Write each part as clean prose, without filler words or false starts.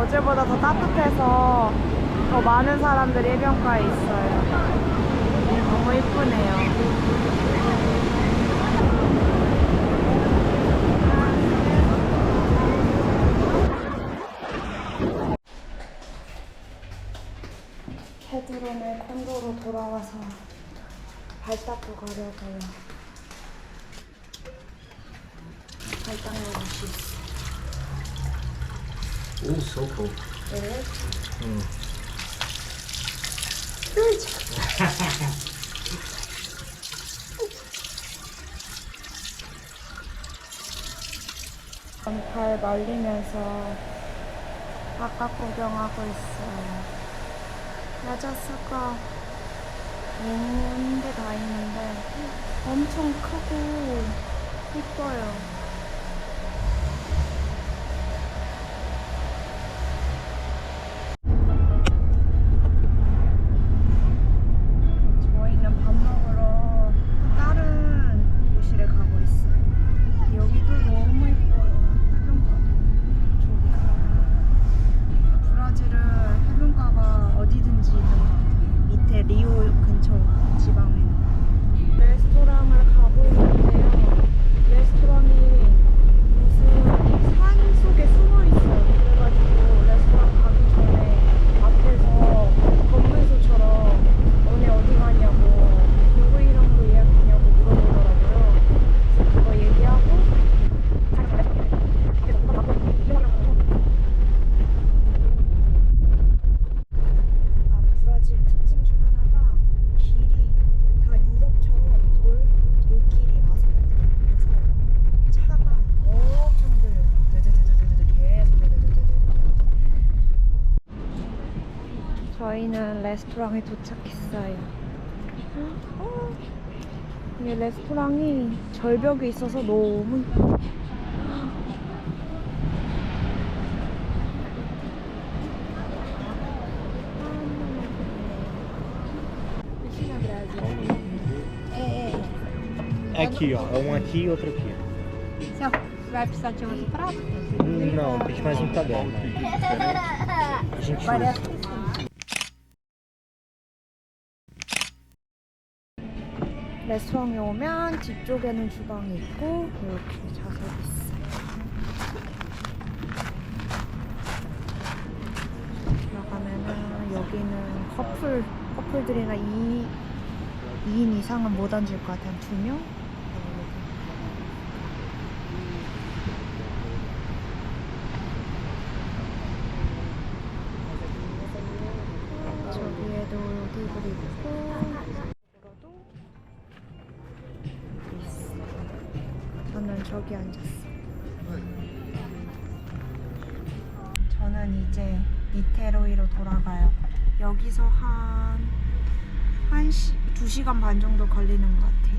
어제보다 더 따뜻해서 더 많은 사람들이 해변가에 있어요. 너무 이쁘네요. 페드론의 콘도로 돌아와서 발 닦고 가려고요. 발 닦는 곳이 있어. Ooh, so cool. 네. 발 말리면서 바깥 구경하고 있어요. 야자수가 온데 다 있는데 엄청 크고 이뻐요. 저희는 밥 먹으러 다른 도시를 가고 있어요. 여기도 너무 이뻐요. 해변가. 저기 브라질은 해변가가 어디든지 있는 것 같아요. 밑에 리오 근처 지방에는. 레스토랑을 가고 있는데요. 레스토랑이 무슨 산 속에 숨어 있어요. 그래가지고 레스토랑 가기 전에 앞에서 검문소처럼 너네 어디 가냐고 누구 이름으로 예약했냐고 물어보더라고요. 그래서 그거 얘기하고 브라질 특징 중 하나가 길이 다 유럽처럼 돌길이 아스팔트가 그래서 차가 엄청 들려요. 드드드드드드 계속 드드드드드. 저희는 레스토랑에 도착했어요. 이 레스토랑이 절벽에 있어서 너무 이뻐요. Aqui, ó. É um aqui e outro aqui. Você vai precisar de outro prato? Não, pede mais um taberna. A gente Parece usa. que sim. 레스토랑에 오면 뒤쪽에는 주방이 있고 이렇게 좌석이 있어요. 들어가면은 여기는 커플들이나 2인 이상은 못 앉을 것 같아요. 한 2명? 저기에도 테이블이 있고 저는 저기 앉았어요. 저는 이제 니테로이로 돌아가요. 여기서 한 2시간 반 정도 걸리는 것 같아요.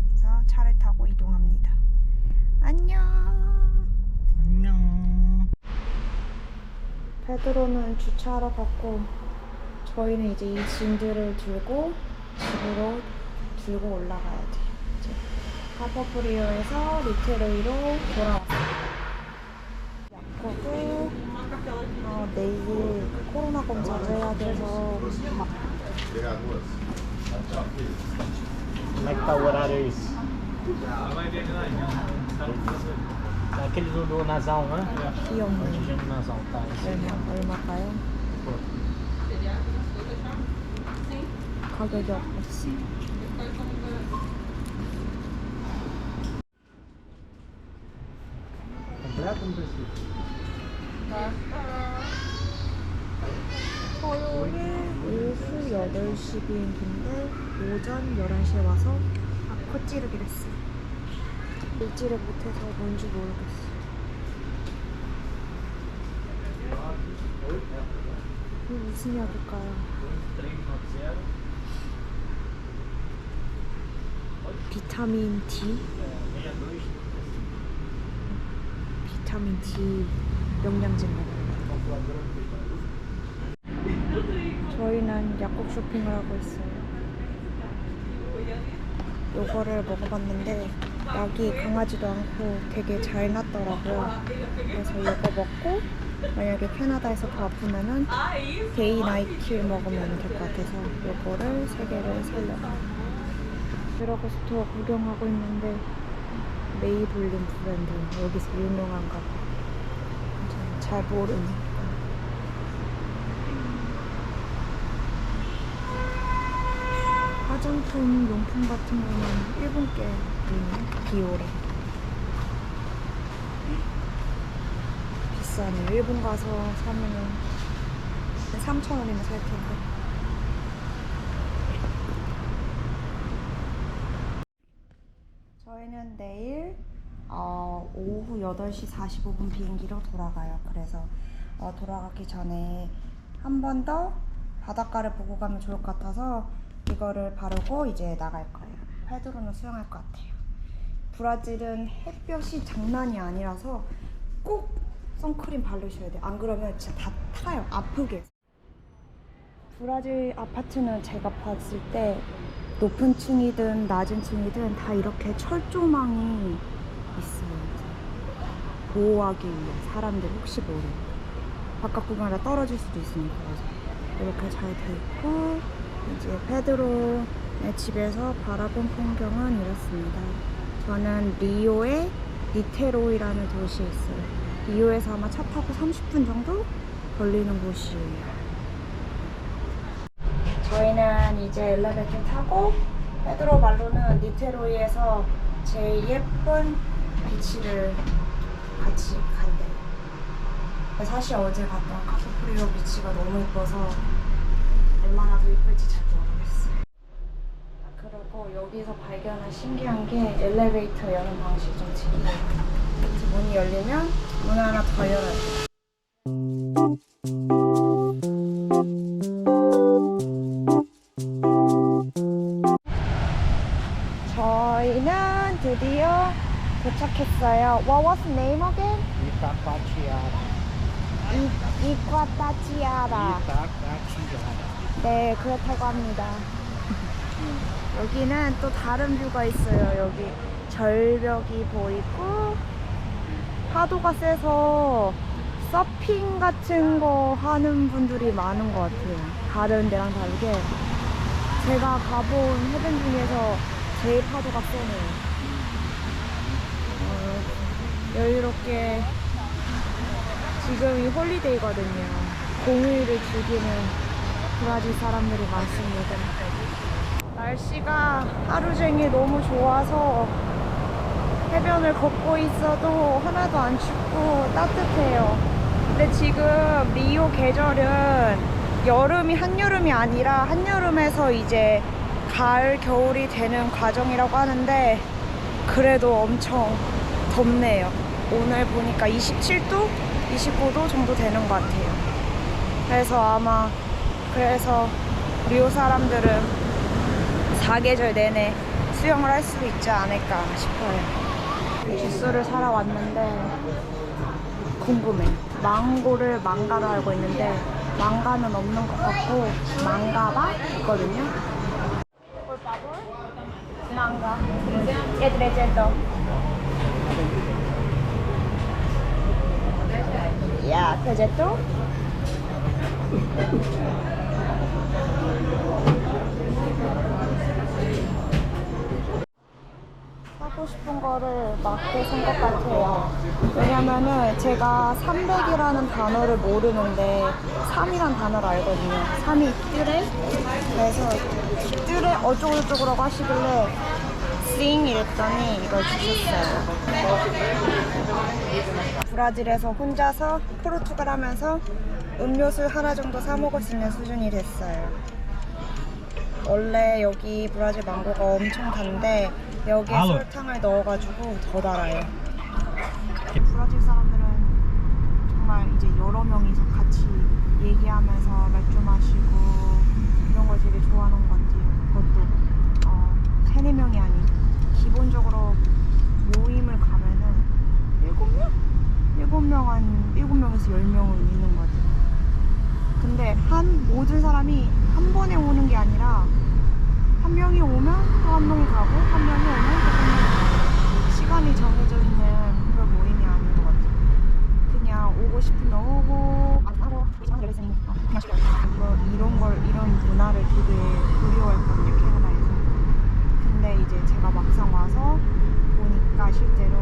그래서 차를 타고 이동합니다. 안녕. 안녕. 페드로는 주차하러 갔고 저희는 이제 이 짐들을 들고 집으로 들고 올라가야 돼요. 이제 카퍼프리오에서 리테로이로 돌아왔어요. 약국을 내일 코로나 검사를 해야 돼서 Como é que tá o horário aí? É aquele do nasal, né? 귀엽네. Antígeno nasal, tá? 얼마일까요? 가격이 없었어. Completo ou não precisa? 토요일 오후 8시 비행기인데 오전 11시에 와서 코 찌르기로 했어요. 일지를 못해서 뭔지 모르겠어요. 이게 무슨 약일까요? 비타민 D? 비타민 D 영양제인가 봐요. 저희는 약국 쇼핑을 하고 있어요. 요거를 먹어봤는데 약이 강하지도 않고 되게 잘 낫더라고요. 그래서 요거 먹고 만약에 캐나다에서 더 아프면은 데이 나이킬 먹으면 될 것 같아서 요거를 3개를 살려고 이러고 스토어 구경하고 있는데 메이블린 브랜드 여기서 유명한가 봐. 잘 모르니까. 화장품 용품 같은 거는 일본께 있네. 비오레 비싸네. 일본 가서 사면은 3,000원이면 살 텐데. 저희는 내일 오후 8시 45분 비행기로 돌아가요. 그래서 돌아가기 전에 한 번 더 바닷가를 보고 가면 좋을 것 같아서 이거를 바르고 이제 나갈 거예요. 페드로는 수영할 것 같아요. 브라질은 햇볕이 장난이 아니라서 꼭 선크림 바르셔야 돼요. 안 그러면 진짜 다 타요. 아프게. 브라질 아파트는 제가 봤을 때 높은 층이든 낮은 층이든 다 이렇게 철조망이 있어요. 보호하기 위해 사람들 혹시 모르니까 바깥 구경하다 떨어질 수도 있으니까. 그래서 이렇게 잘 돼 있고 이제 페드로의 집에서 바라본 풍경은 이렇습니다. 저는 리오의 니테로이라는 도시에 있어요. 리오에서 아마 차 타고 30분 정도 걸리는 곳이에요. 저희는 이제 엘리베이터 타고 페드로 말로는 니테로이에서 제일 예쁜 비치를 같이 간대요. 사실 어제 갔던 카프프리오 비치가 너무 예뻐서 얼마나 더 예쁠지 잘 모르겠어요. 그리고 여기서 발견한 신기한 게 엘리베이터 여는 방식이 좀 특이해요. 문이 열리면 문 하나 더 열어야 돼요. 저희는 드디어 도착했어요. What was the name again? 이과타치아라. 네, 그렇다고 합니다. 여기는 또 다른 뷰가 있어요. 여기 절벽이 보이고 파도가 세서 서핑 같은 거 하는 분들이 많은 것 같아요. 다른 데랑 다르게 제가 가본 해변 중에서 제일 파도가 세네요. 여유롭게 지금이 홀리데이거든요. 공휴일을 즐기는 브라질 사람들이 많습니다. 날씨가 하루 종일 너무 좋아서 해변을 걷고 있어도 하나도 안 춥고 따뜻해요. 근데 지금 리오 계절은 여름이 한여름이 아니라 한여름에서 이제 가을, 겨울이 되는 과정이라고 하는데 그래도 엄청 덥네요. 오늘 보니까 27도? 29도 정도 되는 것 같아요. 그래서 리오 사람들은 사계절 내내 수영을 할 수 있지 않을까 싶어요. 주스를 사러 왔는데 궁금해. 망고를 망가로 알고 있는데 망가는 없는 것 같고 망가바 있거든요. 망가. 얘들도. 야, 그제또? 하고 싶은 거를 맞게 산 것 같아요. 왜냐면은 제가 300이라는 단어를 모르는데 3이란 단어를 알거든요. 3이 뚜레? 그래서 뚜레 어쩌고저쩌고라고 하시길래 싱 이랬더니 이걸 주셨어요. 브라질에서 혼자서 포르투갈 하면서 음료수 하나 정도 사 먹을 수 있는 수준이 됐어요. 원래 여기 브라질 망고가 엄청 단데 여기에 설탕을 넣어가지고 더 달아요. 브라질 사람들은 정말 이제 여러 명이서 같이 얘기하면서 맥주 마시고 이런 걸 되게 좋아하는 것 같아요. 그것도 3, 4명이 아니고 기본적으로 모임을 가면은 7명? 7명에서 10명은 있는 것 같아요. 근데 모든 사람이 한 번에 오는 게 아니라 한 명이 오면 또 한 명이 가고 한 명이 오면 또 한 명이 가고 시간이 정해져 있는 그런 모임이 아닌 것 같아요. 그냥 오고 싶으면 오고 나서 보니까 실제로